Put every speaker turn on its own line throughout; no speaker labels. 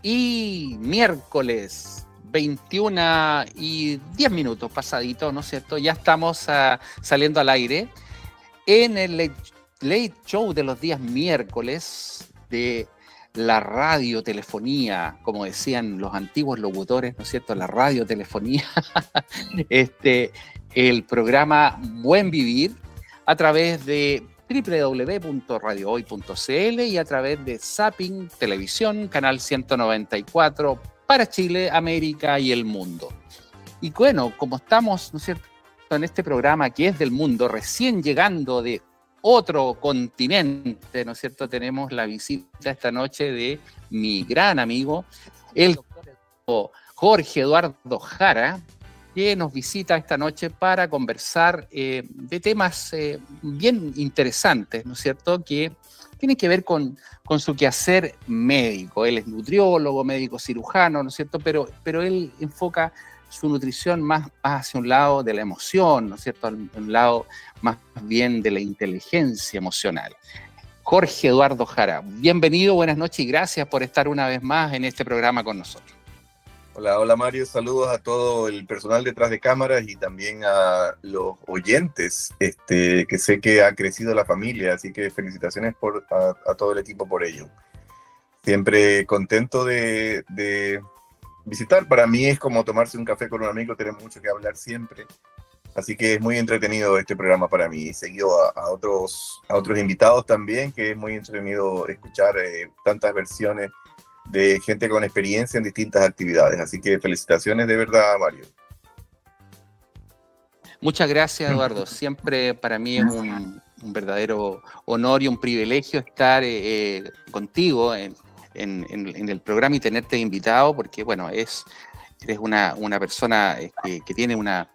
Y miércoles 21:10 pasadito, ¿no es cierto? Ya estamos saliendo al aire en el Late Show de los días miércoles de la radiotelefonía, como decían los antiguos locutores, ¿no es cierto? La radiotelefonía, el programa Buen Vivir, a través de www.radiohoy.cl y a través de Zapping Televisión, canal 194, para Chile, América y el mundo. Y bueno, como estamos, ¿no es cierto?, en este programa que es del mundo, recién llegando de otro continente, ¿no es cierto?, tenemos la visita esta noche de mi gran amigo, el doctor Jorge Eduardo Jara, que nos visita esta noche para conversar de temas bien interesantes, ¿no es cierto?, que tienen que ver con su quehacer médico. Él es nutriólogo, médico cirujano, ¿no es cierto?, pero él enfoca su nutrición más hacia un lado de la emoción, ¿no es cierto?, un lado más bien de la inteligencia emocional. Jorge Eduardo Jara, bienvenido, buenas noches y gracias por estar una vez más en este programa con nosotros.
Hola, hola Mario, saludos a todo el personal detrás de cámaras y también a los oyentes, que sé que ha crecido la familia, así que felicitaciones a todo el equipo por ello. Siempre contento de visitar, para mí es como tomarse un café con un amigo, tenemos mucho que hablar siempre, así que es muy entretenido este programa para mí, seguido a otros invitados también, que es muy entretenido escuchar tantas versiones de gente con experiencia en distintas actividades. Así que felicitaciones de verdad, Mario.
Muchas gracias, Eduardo. Siempre para mí es un verdadero honor y un privilegio estar contigo en el programa y tenerte invitado, porque, bueno, eres una persona que tiene una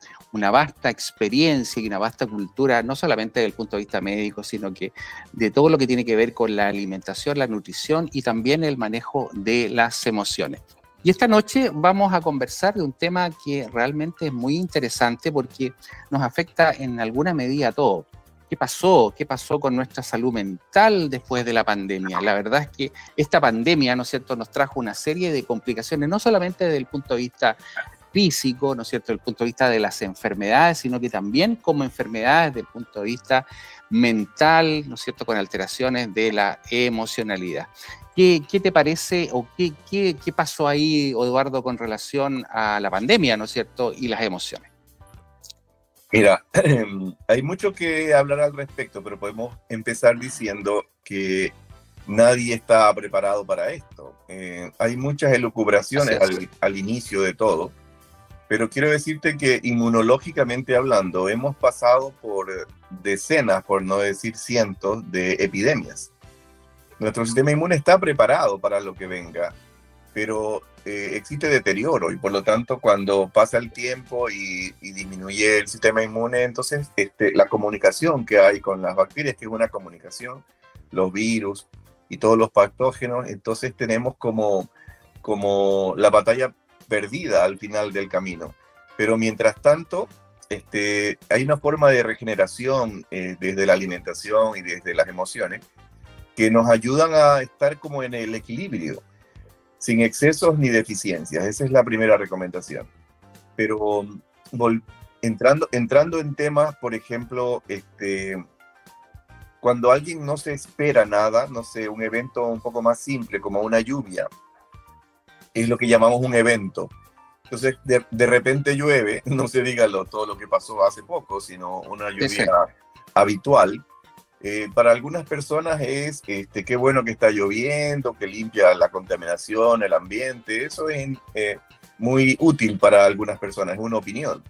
vasta experiencia y una vasta cultura, no solamente desde el punto de vista médico, sino que de todo lo que tiene que ver con la alimentación, la nutrición y también el manejo de las emociones. Y esta noche vamos a conversar de un tema que realmente es muy interesante porque nos afecta en alguna medida a todos. ¿Qué pasó? ¿Qué pasó con nuestra salud mental después de la pandemia? La verdad es que esta pandemia, ¿no es cierto?, nos trajo una serie de complicaciones, no solamente desde el punto de vista físico, ¿no es cierto?, desde el punto de vista de las enfermedades, sino que también como enfermedades desde el punto de vista mental, ¿no es cierto?, con alteraciones de la emocionalidad. ¿Qué te parece o qué pasó ahí, Eduardo, con relación a la pandemia, ¿no es cierto?, y las emociones?
Mira, hay mucho que hablar al respecto, pero podemos empezar diciendo que nadie está preparado para esto. Hay muchas elucubraciones al inicio de todo, pero quiero decirte que inmunológicamente hablando, hemos pasado por decenas, por no decir cientos, de epidemias. Nuestro sistema inmune está preparado para lo que venga, pero existe deterioro y por lo tanto cuando pasa el tiempo y disminuye el sistema inmune, entonces la comunicación que hay con las bacterias, que es una comunicación, los virus y todos los patógenos, entonces tenemos como la batalla perdida al final del camino. Pero mientras tanto, hay una forma de regeneración desde la alimentación y desde las emociones que nos ayudan a estar como en el equilibrio, sin excesos ni deficiencias. Esa es la primera recomendación. Pero entrando en temas, por ejemplo, cuando alguien no se espera nada, no sé, un evento un poco más simple como una lluvia, es lo que llamamos un evento. Entonces, de repente llueve, no se diga todo lo que pasó hace poco, sino una lluvia habitual. Para algunas personas es qué bueno que está lloviendo, que limpia la contaminación, el ambiente. Eso es muy útil para algunas personas, es una opinión.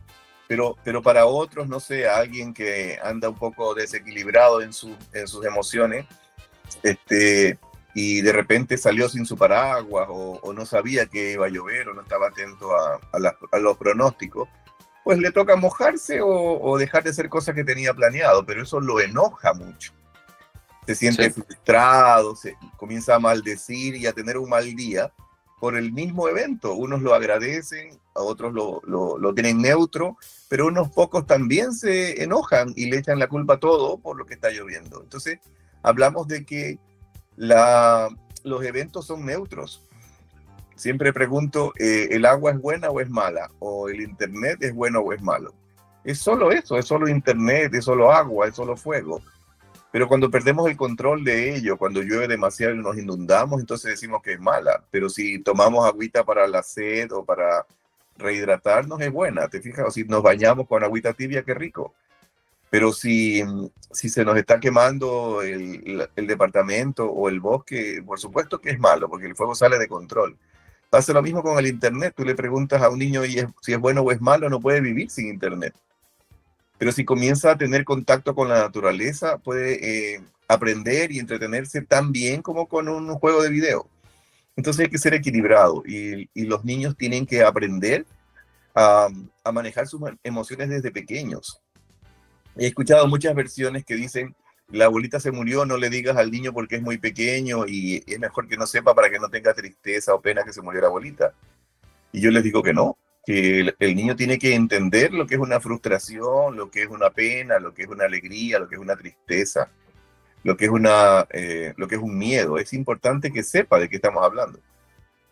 Pero para otros, no sé, alguien que anda un poco desequilibrado en sus emociones, y de repente salió sin su paraguas o no sabía que iba a llover o no estaba atento a los pronósticos, pues le toca mojarse o dejar de hacer cosas que tenía planeado, pero eso lo enoja mucho. Se siente frustrado, comienza a maldecir y a tener un mal día por el mismo evento. Unos lo agradecen, a otros lo tienen neutro, pero unos pocos también se enojan y le echan la culpa a todo por lo que está lloviendo. Entonces, hablamos de que los eventos son neutros. Siempre pregunto, ¿el agua es buena o es mala? ¿O el internet es bueno o es malo? Es solo eso, es solo internet, es solo agua, es solo fuego. Pero cuando perdemos el control de ello, cuando llueve demasiado y nos inundamos, entonces decimos que es mala. Pero si tomamos agüita para la sed o para rehidratarnos, es buena. ¿Te fijas? O si nos bañamos con agüita tibia, qué rico. Pero si se nos está quemando el departamento o el bosque, por supuesto que es malo, porque el fuego sale de control. Pasa lo mismo con el internet. Tú le preguntas a un niño si es bueno o es malo, no puede vivir sin internet. Pero si comienza a tener contacto con la naturaleza, puede aprender y entretenerse tan bien como con un juego de video. Entonces hay que ser equilibrado y los niños tienen que aprender a, a manejar sus emociones desde pequeños. He escuchado muchas versiones que dicen, la abuelita se murió, no le digas al niño porque es muy pequeño y es mejor que no sepa para que no tenga tristeza o pena que se murió la abuelita. Y yo les digo que no, que el niño tiene que entender lo que es una frustración, lo que es una pena, lo que es una alegría, lo que es una tristeza, lo que es un miedo. Es importante que sepa de qué estamos hablando.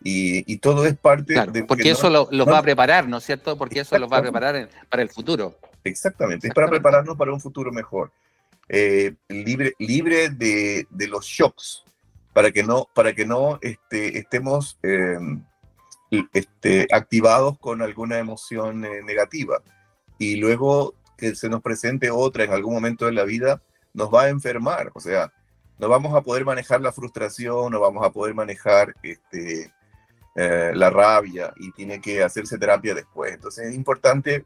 Y todo es parte
Claro,
de
porque eso los va a preparar, ¿no es cierto? Porque eso los va a preparar para el futuro.
Exactamente, es para prepararnos para un futuro mejor. Libre de los shocks, para que no estemos activados con alguna emoción negativa. Y luego que se nos presente otra en algún momento de la vida, nos va a enfermar. O sea, no vamos a poder manejar la frustración, no vamos a poder manejar la rabia y tiene que hacerse terapia después. Entonces es importante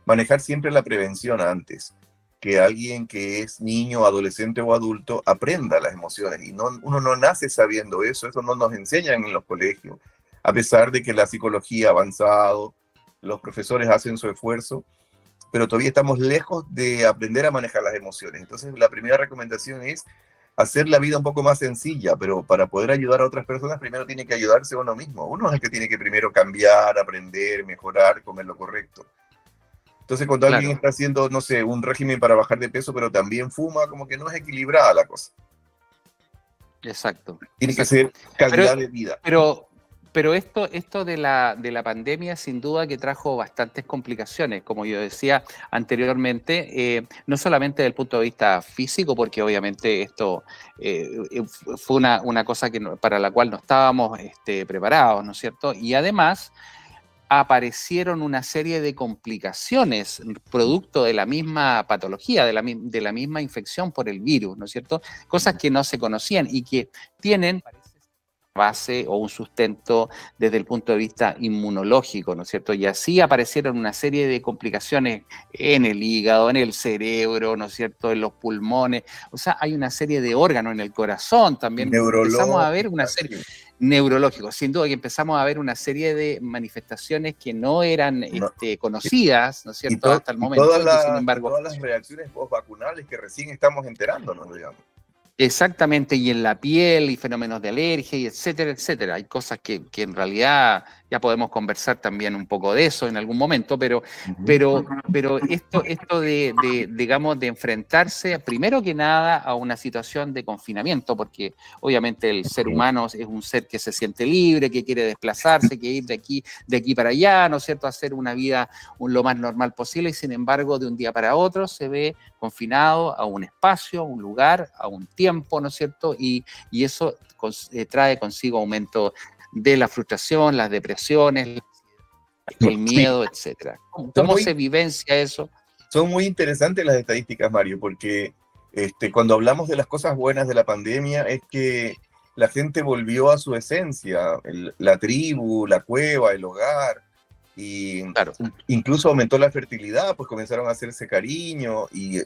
manejar siempre la prevención antes, que alguien que es niño, adolescente o adulto aprenda las emociones. Y uno no nace sabiendo eso no nos enseñan en los colegios. A pesar de que la psicología ha avanzado, los profesores hacen su esfuerzo, pero todavía estamos lejos de aprender a manejar las emociones. Entonces la primera recomendación es hacer la vida un poco más sencilla, pero para poder ayudar a otras personas, primero tiene que ayudarse uno mismo. Uno es el que tiene que primero cambiar, aprender, mejorar, comer lo correcto. Entonces, cuando alguien está haciendo, no sé, un régimen para bajar de peso, pero también fuma, como que no es equilibrada la cosa.
Exacto.
Tiene que ser calidad de vida.
Pero esto de la pandemia sin duda que trajo bastantes complicaciones, como yo decía anteriormente, no solamente desde el punto de vista físico, porque obviamente esto fue una cosa para la cual no estábamos preparados, ¿no es cierto? Y además aparecieron una serie de complicaciones producto de la misma patología, de la misma infección por el virus, ¿no es cierto? Cosas que no se conocían y que tienen base o un sustento desde el punto de vista inmunológico, ¿no es cierto? Y así aparecieron una serie de complicaciones en el hígado, en el cerebro, ¿no es cierto? En los pulmones, o sea, hay una serie de órganos en el corazón también. Empezamos a ver una serie neurológicos, sin duda que empezamos a ver una serie de manifestaciones que no eran conocidas, ¿no es cierto? Hasta el momento.
Sin embargo, todas las reacciones postvacunales que recién estamos enterándonos, digamos.
Exactamente, y en la piel, y fenómenos de alergia, y etcétera, etcétera. Hay cosas que en realidad ya podemos conversar también un poco de eso en algún momento, pero esto digamos, de enfrentarse, primero que nada, a una situación de confinamiento, porque obviamente el ser humano es un ser que se siente libre, que quiere desplazarse, que ir de aquí para allá, ¿no es cierto?, hacer una vida lo más normal posible, y sin embargo, de un día para otro se ve confinado a un espacio, a un lugar, a un tiempo, ¿no es cierto? Y eso trae consigo aumento de la frustración, las depresiones, el miedo, etcétera. ¿Cómo se vivencia eso?
Son muy interesantes las estadísticas, Mario, porque cuando hablamos de las cosas buenas de la pandemia es que la gente volvió a su esencia, la tribu, la cueva, el hogar, y incluso aumentó la fertilidad, pues comenzaron a hacerse cariño y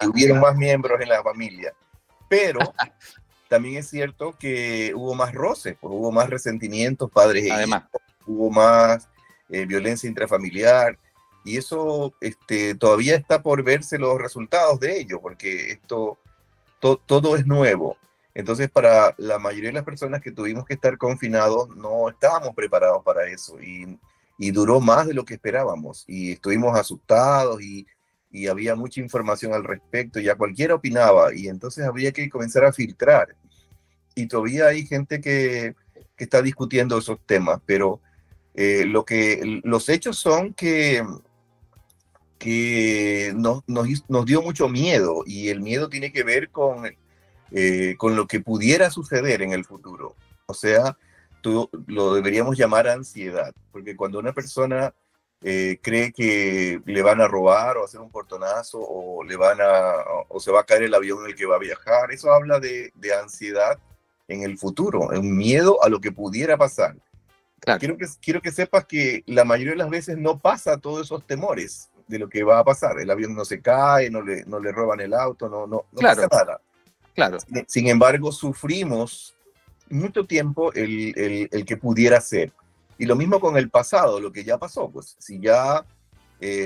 hubieron más miembros en la familia. Pero también es cierto que hubo más roces, pues, hubo más resentimientos, padres e hijos, hubo más violencia intrafamiliar, y eso todavía está por verse los resultados de ello, porque todo es nuevo. Entonces, para la mayoría de las personas que tuvimos que estar confinados, no estábamos preparados para eso, y duró más de lo que esperábamos, y estuvimos asustados, y había mucha información al respecto, ya cualquiera opinaba, y entonces había que comenzar a filtrar. Y todavía hay gente que que está discutiendo esos temas, pero los hechos son que nos dio mucho miedo, y el miedo tiene que ver con lo que pudiera suceder en el futuro. O sea, lo deberíamos llamar ansiedad, porque cuando una persona cree que le van a robar o hacer un portonazo o se va a caer el avión en el que va a viajar, eso habla de ansiedad en el futuro, un miedo a lo que pudiera pasar.
Claro.
Quiero que sepas que la mayoría de las veces no pasa todos esos temores de lo que va a pasar. El avión no se cae, no le roban el auto, no
Claro,
pasa nada.
claro.
Sin embargo, sufrimos mucho tiempo el que pudiera ser. Y lo mismo con el pasado, lo que ya pasó. Pues si ya,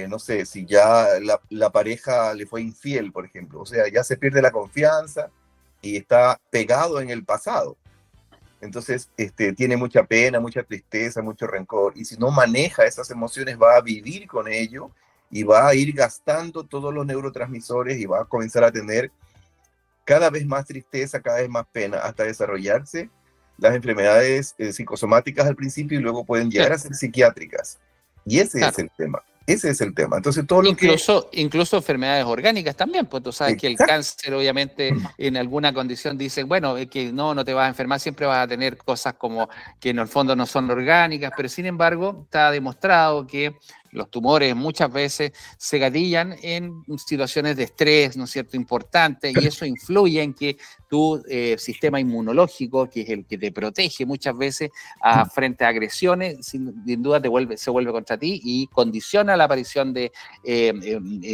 no sé, si ya la pareja le fue infiel, por ejemplo, o sea, ya se pierde la confianza y está pegado en el pasado. Entonces, tiene mucha pena, mucha tristeza, mucho rencor. Y si no maneja esas emociones, va a vivir con ello y va a ir gastando todos los neurotransmisores y va a comenzar a tener cada vez más tristeza, cada vez más pena, hasta desarrollarse las enfermedades psicosomáticas al principio y luego pueden llegar a ser psiquiátricas. Y ese es el tema. Ese es el tema. Entonces, todo lo
incluso enfermedades orgánicas también, pues tú sabes que el cáncer, obviamente, en alguna condición dice, bueno, que no te vas a enfermar, siempre vas a tener cosas como que en el fondo no son orgánicas, pero sin embargo, está demostrado que los tumores muchas veces se gatillan en situaciones de estrés, ¿no es cierto?, importante, y eso influye en que tu sistema inmunológico, que es el que te protege muchas veces frente a agresiones, sin duda se vuelve contra ti y condiciona la aparición de,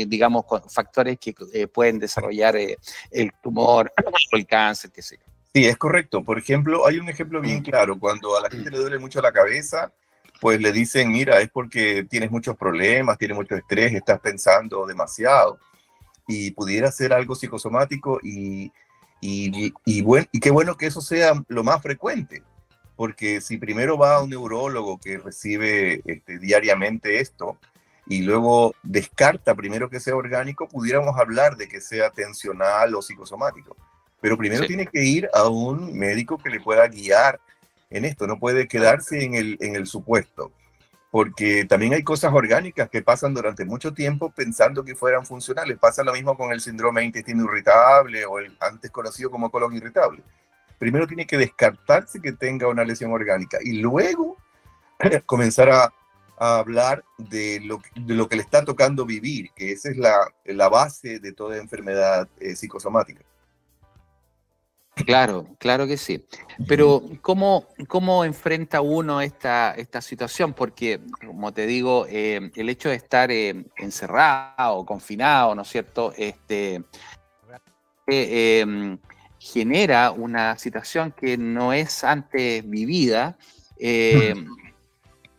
digamos, factores que pueden desarrollar el tumor o el cáncer, qué sé yo.
Sí, es correcto. Por ejemplo, hay un ejemplo bien claro. Cuando a la gente le duele mucho la cabeza, pues le dicen, mira, es porque tienes muchos problemas, tienes mucho estrés, estás pensando demasiado. Y pudiera ser algo psicosomático y qué bueno que eso sea lo más frecuente. Porque si primero va a un neurólogo que recibe diariamente esto y luego descarta primero que sea orgánico, pudiéramos hablar de que sea tensional o psicosomático. Pero primero tiene que ir a un médico que le pueda guiar en esto, no puede quedarse en el supuesto, porque también hay cosas orgánicas que pasan durante mucho tiempo pensando que fueran funcionales. Pasa lo mismo con el síndrome de intestino irritable o el antes conocido como colon irritable. Primero tiene que descartarse que tenga una lesión orgánica y luego comenzar a hablar de lo que le está tocando vivir, que esa es la base de toda enfermedad psicosomática.
Claro, claro que sí. Pero ¿cómo enfrenta uno esta situación? Porque, como te digo, el hecho de estar encerrado, confinado, ¿no es cierto?, genera una situación que no es antes vivida,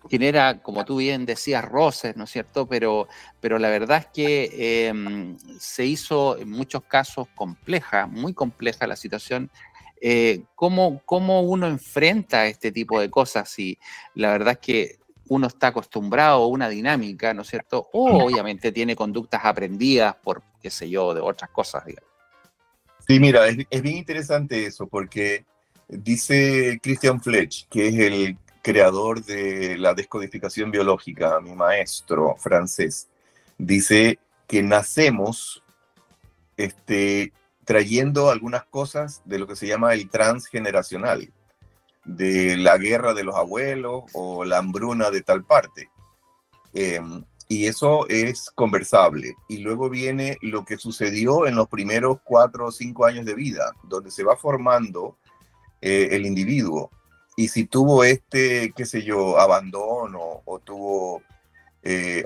genera, como tú bien decías, roces, ¿no es cierto? Pero la verdad es que se hizo en muchos casos compleja, muy compleja la situación. ¿Cómo uno enfrenta este tipo de cosas? Si la verdad es que uno está acostumbrado a una dinámica, ¿no es cierto? O obviamente tiene conductas aprendidas por, qué sé yo, de otras cosas, digamos.
Sí, mira, es bien interesante eso, porque dice Christian Fletch, que es el creador de la descodificación biológica, mi maestro francés, dice que nacemos trayendo algunas cosas de lo que se llama el transgeneracional, de la guerra de los abuelos o la hambruna de tal parte. Y eso es conversable. Y luego viene lo que sucedió en los primeros 4 o 5 años de vida, donde se va formando el individuo. Y si tuvo qué sé yo, abandono o tuvo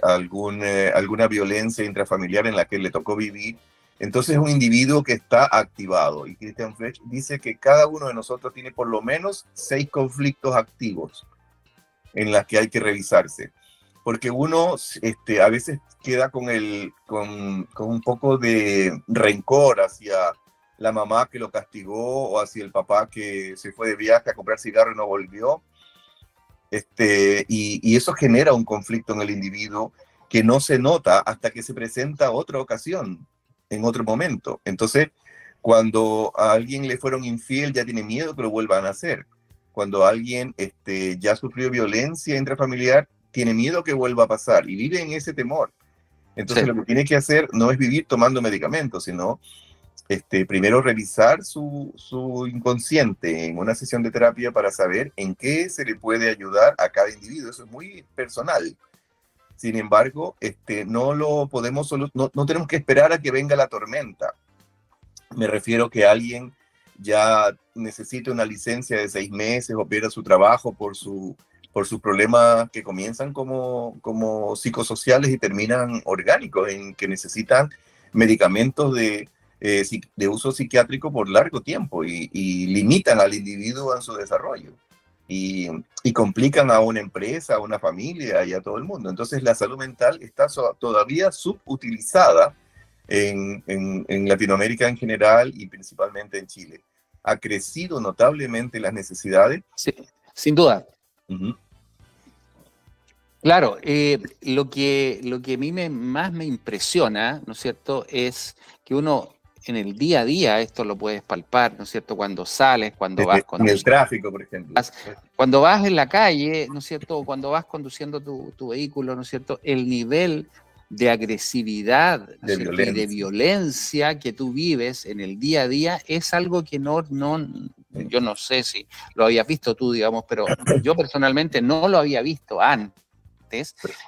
alguna violencia intrafamiliar en la que le tocó vivir, entonces es un individuo que está activado. Y Christian Fletch dice que cada uno de nosotros tiene por lo menos 6 conflictos activos en las que hay que revisarse. Porque uno a veces queda con un poco de rencor hacia la mamá que lo castigó o hacia el papá que se fue de viaje a comprar cigarro y no volvió. Y eso genera un conflicto en el individuo que no se nota hasta que se presenta otra ocasión, en otro momento. Entonces, cuando a alguien le fueron infiel, ya tiene miedo que lo vuelvan a hacer. cuando alguien ya sufrió violencia intrafamiliar, tiene miedo que vuelva a pasar y vive en ese temor. Entonces
Sí.
lo que tiene que hacer no es vivir tomando medicamentos, sino primero revisar su inconsciente en una sesión de terapia para saber en qué se le puede ayudar a cada individuo. Eso es muy personal. Sin embargo, no lo podemos no tenemos que esperar a que venga la tormenta. Me refiero que alguien ya necesite una licencia de 6 meses o pierda su trabajo por sus problemas que comienzan como psicosociales y terminan orgánicos, en que necesitan medicamentos de uso psiquiátrico por largo tiempo y limitan al individuo en su desarrollo y complican a una empresa, a una familia y a todo el mundo. Entonces la salud mental está todavía subutilizada en Latinoamérica en general y principalmente en Chile. Ha crecido notablemente las necesidades.
Sí, sin duda.
Uh-huh.
Claro, lo que a mí más me impresiona, ¿no es cierto?, es que uno en el día a día, esto lo puedes palpar, ¿no es cierto?, cuando sales, cuando vas
en el tráfico, por ejemplo.
Cuando vas en la calle, ¿no es cierto?, cuando vas conduciendo tu vehículo, ¿no es cierto?, el nivel de agresividad, ¿no es cierto?, y de violencia que tú vives en el día a día es algo que yo no sé si lo habías visto tú, digamos, pero yo personalmente no lo había visto antes.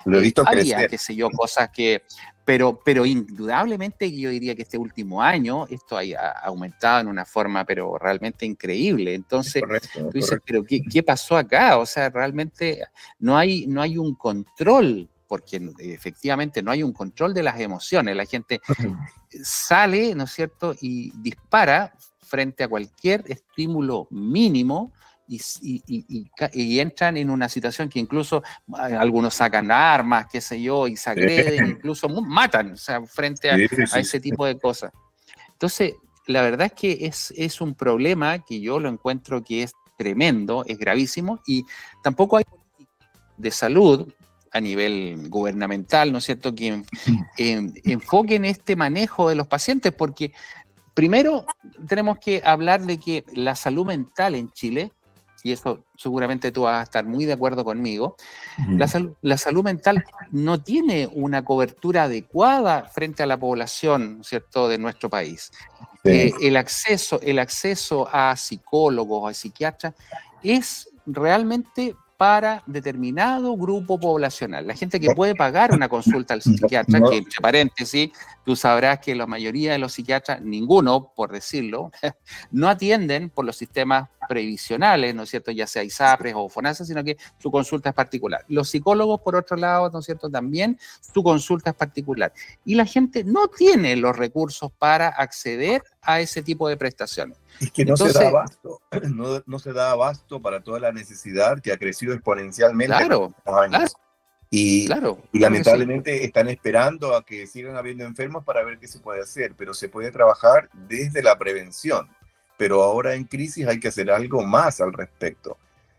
Lo he visto
había,
crecer.
qué sé yo, cosas que... Pero indudablemente yo diría que este último año esto ha aumentado en una forma pero realmente increíble. Entonces, tú dices, pero ¿qué pasó acá? O sea, realmente no hay un control, porque efectivamente no hay un control de las emociones. La gente sale, ¿no es cierto?, y dispara frente a cualquier estímulo mínimo. Y entran en una situación que incluso algunos sacan armas, qué sé yo, y se agreden, incluso matan, o sea, frente a ese tipo de cosas. Entonces, la verdad es que es un problema que yo lo encuentro que es tremendo, es gravísimo, y tampoco hay política de salud a nivel gubernamental, ¿no es cierto?, que enfoquen este manejo de los pacientes, porque primero tenemos que hablar de que la salud mental en Chile, y eso seguramente tú vas a estar muy de acuerdo conmigo, la salud mental no tiene una cobertura adecuada frente a la población, ¿cierto?, de nuestro país. Sí. El acceso a psicólogos, a psiquiatras, es realmente para determinado grupo poblacional. La gente que puede pagar una consulta al psiquiatra, que entre paréntesis, tú sabrás que la mayoría de los psiquiatras, ninguno, por decirlo, no atienden por los sistemas previsionales, ¿no es cierto?, ya sea ISAPRES o FONASA, sino que su consulta es particular. Los psicólogos, por otro lado, ¿no es cierto?, también su consulta es particular. Y la gente no tiene los recursos para acceder a ese tipo de prestaciones.
Es que no se da abasto, no se da abasto para toda la necesidad que ha crecido exponencialmente en los últimos años. Y lamentablemente están esperando a que sigan habiendo enfermos para ver qué se puede hacer, pero se puede trabajar desde la prevención. Pero ahora en crisis hay que hacer algo más al respecto.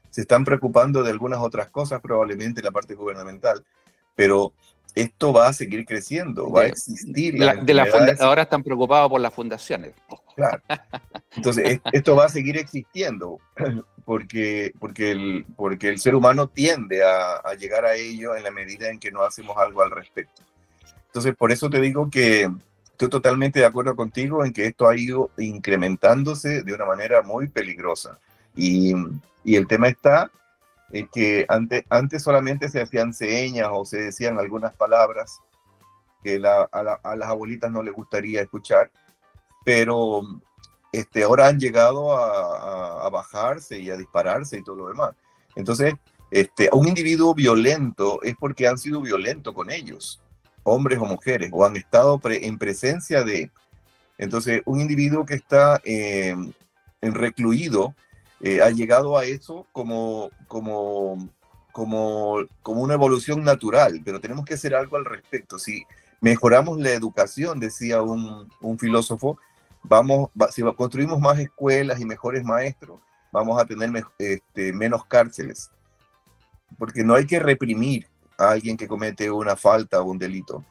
Se están preocupando de algunas otras cosas, probablemente la parte gubernamental, pero esto va a seguir creciendo, va a existir.
Ahora están preocupados por las fundaciones.
Claro. Entonces, esto va a seguir existiendo porque el ser humano tiende a llegar a ello en la medida en que no hacemos algo al respecto. Entonces, por eso te digo que estoy totalmente de acuerdo contigo en que esto ha ido incrementándose de una manera muy peligrosa. Y el tema está en que antes solamente se hacían señas o se decían algunas palabras que a las abuelitas no les gustaría escuchar, pero ahora han llegado a bajarse y a dispararse y todo lo demás. Entonces, un individuo violento es porque han sido violentos con ellos, hombres o mujeres, o han estado en presencia de. Entonces, un individuo que está recluido ha llegado a eso como una evolución natural, pero tenemos que hacer algo al respecto. Si mejoramos la educación, decía un filósofo, si construimos más escuelas y mejores maestros, vamos a tener menos cárceles. Porque no hay que reprimir a alguien que comete una falta o un delito.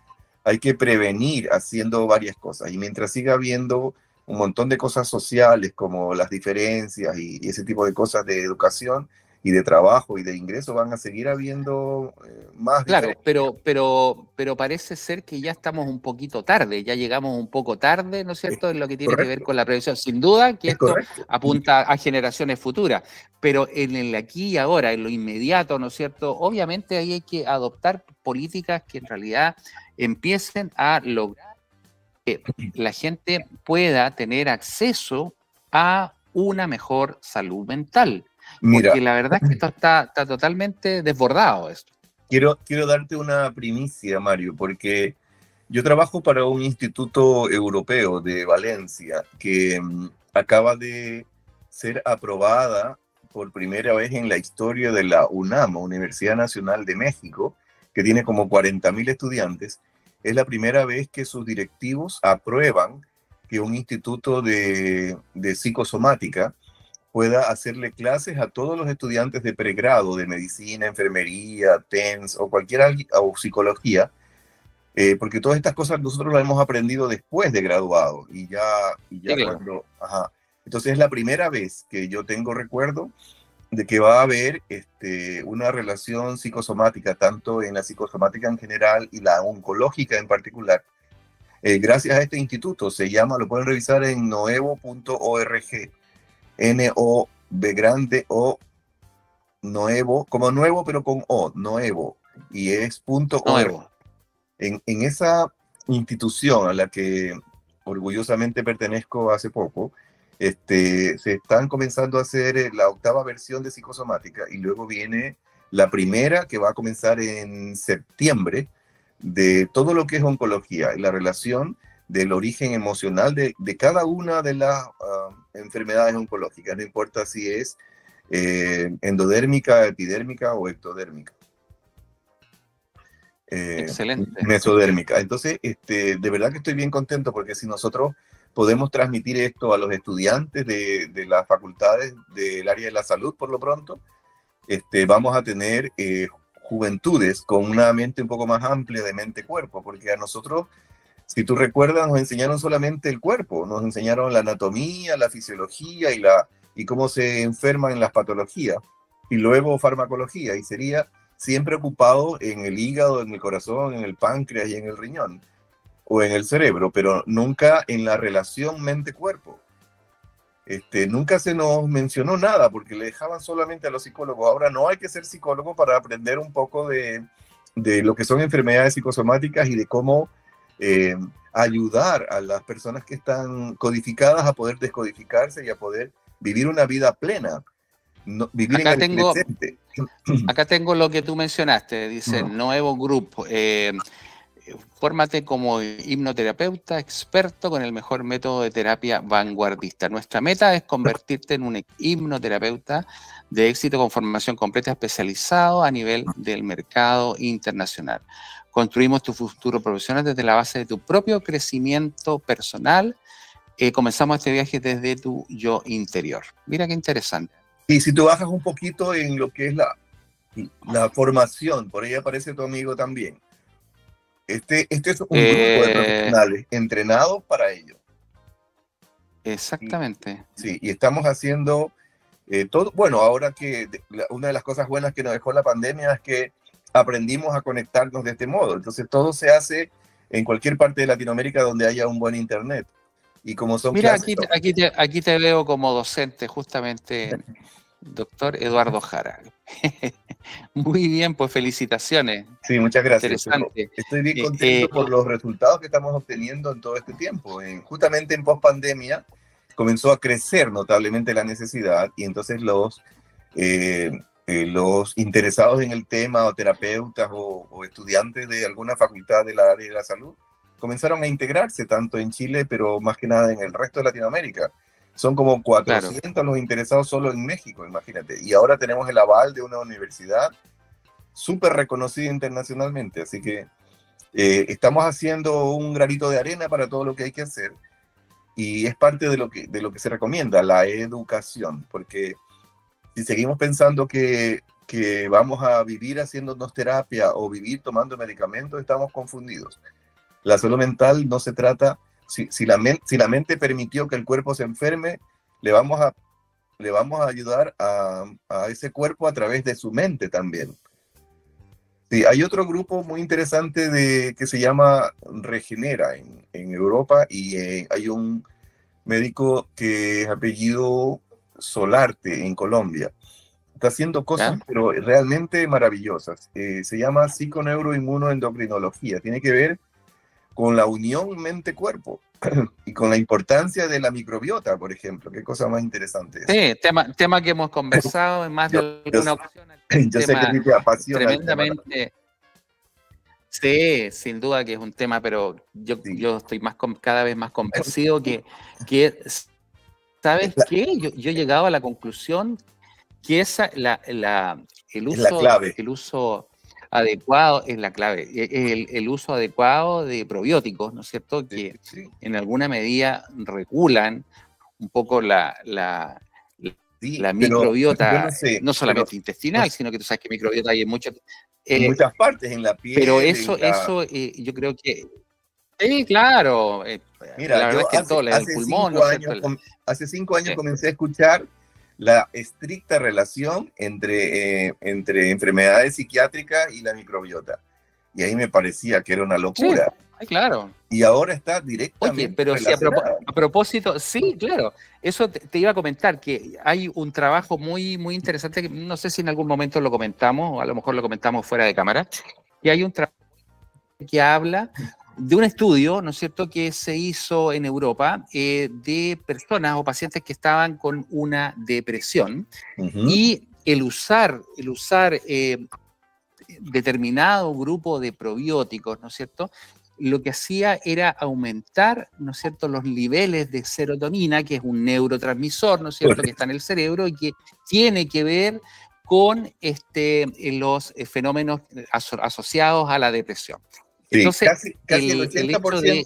Hay que prevenir haciendo varias cosas. Y mientras siga habiendo un montón de cosas sociales como las diferencias y ese tipo de cosas de educación y de trabajo y de ingreso, van a seguir habiendo más
Claro,
diferencias.
pero parece ser que ya estamos un poquito tarde, ya llegamos un poco tarde, ¿no es
Es
cierto?, en lo que tiene que ver
correcto,
con la prevención. Sin duda que
es
esto
correcto.
apunta a generaciones futuras, pero en el aquí y ahora, en lo inmediato, ¿no es cierto?, obviamente ahí hay que adoptar políticas que en realidad empiecen a lograr que la gente pueda tener acceso a una mejor salud mental,
Mira,
porque la verdad es que esto está totalmente desbordado esto.
quiero darte una primicia, Mario, porque yo trabajo para un instituto europeo de Valencia que acaba de ser aprobada por primera vez en la historia de la UNAM, Universidad Nacional de México, que tiene como 40.000 estudiantes. Es la primera vez que sus directivos aprueban que un instituto de psicosomática pueda hacerle clases a todos los estudiantes de pregrado de medicina, enfermería, TENS o o psicología, porque todas estas cosas nosotros las hemos aprendido después de graduado y
Sí,
ya
claro.
cuando, ajá. Entonces es la primera vez que yo tengo recuerdo de que va a haber una relación psicosomática, tanto en la psicosomática en general y la oncológica en particular. Gracias a este instituto, se llama, lo pueden revisar en noevo.org, N-O-B grande O, Noevo, como nuevo pero con O, Noevo, y es .org.
Nuevo.
En esa institución a la que orgullosamente pertenezco hace poco, se están comenzando a hacer la octava versión de psicosomática y luego viene la primera que va a comenzar en septiembre de todo lo que es oncología y la relación del origen emocional de cada una de las enfermedades oncológicas, no importa si es endodérmica, epidérmica o ectodérmica.
Excelente.
Mesodérmica. Entonces, de verdad que estoy bien contento porque si nosotros podemos transmitir esto a los estudiantes de las facultades del área de la salud, por lo pronto, vamos a tener juventudes con una mente un poco más amplia de mente-cuerpo, porque a nosotros, si tú recuerdas, nos enseñaron solamente el cuerpo, nos enseñaron la anatomía, la fisiología y cómo se enferman las patologías, y luego farmacología, y sería siempre ocupado en el hígado, en el corazón, en el páncreas y en el riñón, o en el cerebro, pero nunca en la relación mente-cuerpo. Nunca se nos mencionó nada porque le dejaban solamente a los psicólogos. Ahora no hay que ser psicólogo para aprender un poco de lo que son enfermedades psicosomáticas y de cómo ayudar a las personas que están codificadas a poder descodificarse y a poder vivir una vida plena, vivir en
Acá
el
tengo,
presente.
acá tengo lo que tú mencionaste, dice nuevo grupo. Fórmate como hipnoterapeuta experto con el mejor método de terapia vanguardista. Nuestra meta es convertirte en un hipnoterapeuta de éxito con formación completa especializado a nivel del mercado internacional. Construimos tu futuro profesional desde la base de tu propio crecimiento personal. Comenzamos este viaje desde tu yo interior. Mira qué interesante.
Y si tú bajas un poquito en lo que es la formación, por ahí aparece tu amigo también. Este es un grupo de profesionales entrenados para ello.
Exactamente.
Sí, y estamos haciendo todo. Bueno, ahora que una de las cosas buenas que nos dejó la pandemia es que aprendimos a conectarnos de este modo. Entonces todo se hace en cualquier parte de Latinoamérica donde haya un buen internet. Y como son
Mira,
clases...
aquí te veo como docente, justamente, doctor Eduardo Jara. Muy bien, pues felicitaciones.
Sí, muchas gracias.
Interesante.
Estoy bien contento por los resultados que estamos obteniendo en todo este tiempo. Justamente en post-pandemia comenzó a crecer notablemente la necesidad y entonces los interesados en el tema o terapeutas o estudiantes de alguna facultad de la área de la salud comenzaron a integrarse tanto en Chile, pero más que nada en el resto de Latinoamérica. Son como 400 claro. Los interesados solo en México, imagínate. Y ahora tenemos el aval de una universidad súper reconocida internacionalmente. Así que estamos haciendo un granito de arena para todo lo que hay que hacer. Y es parte de lo que se recomienda, la educación. Porque si seguimos pensando que vamos a vivir haciéndonos terapia o vivir tomando medicamentos, estamos confundidos. La salud mental no se trata si la mente permitió que el cuerpo se enferme, le vamos a ayudar a ese cuerpo a través de su mente también. Sí, hay otro grupo muy interesante que se llama Regenera en Europa, y hay un médico que es apellido Solarte en Colombia. Está haciendo cosas,
¿Ya?
pero realmente maravillosas. Se llama psiconeuroinmunoendocrinología. Tiene que ver con la unión mente-cuerpo y con la importancia de la microbiota, por ejemplo. Qué cosa más interesante eso.
Sí, tema que hemos conversado en más
Yo,
de
yo,
alguna ocasión,
yo sé que a
tema
ti te apasiona el tema también.
tremendamente. Sí, sin duda que es un tema, pero
Sí.
yo estoy cada vez más convencido que ¿sabes qué? Yo he llegado a la conclusión que
Es la clave.
el uso adecuado es la clave, el uso adecuado de probióticos, ¿no es cierto? Que
Sí,
en alguna medida regulan un poco
sí,
la
pero yo no
microbiota,
sé,
no
pero
solamente
no
intestinal,
sé,
sino que tú sabes que microbiota hay en muchos.
en muchas partes, en la
Pero
piel,
eso yo creo que, sí, claro,
Mira,
la verdad es
yo
que en todo, el
hace
pulmón, ¿no
5
es
años,
cierto?
hace 5 años
Sí,
comencé a escuchar la estricta relación entre enfermedades psiquiátricas y la microbiota. Y ahí me parecía que era una
sí,
locura.
claro.
Y ahora está
Oye,
directamente
pero sí,
relacionada.
a propósito, sí, claro, eso te iba a comentar, que hay un trabajo muy, muy interesante, que no sé si en algún momento lo comentamos, o a lo mejor lo comentamos fuera de cámara, que hay un trabajo que habla de un estudio, ¿no es cierto?, que se hizo en Europa de personas o pacientes que estaban con una depresión,
Ujú.
y el usar determinado grupo de probióticos, ¿no es cierto?, lo que hacía era aumentar, ¿no es cierto?, los niveles de serotonina, que es un neurotransmisor, ¿no es cierto?, que está en el cerebro y que tiene que ver con los fenómenos asociados a la depresión.
Sí,
Entonces,
casi el
el hecho de,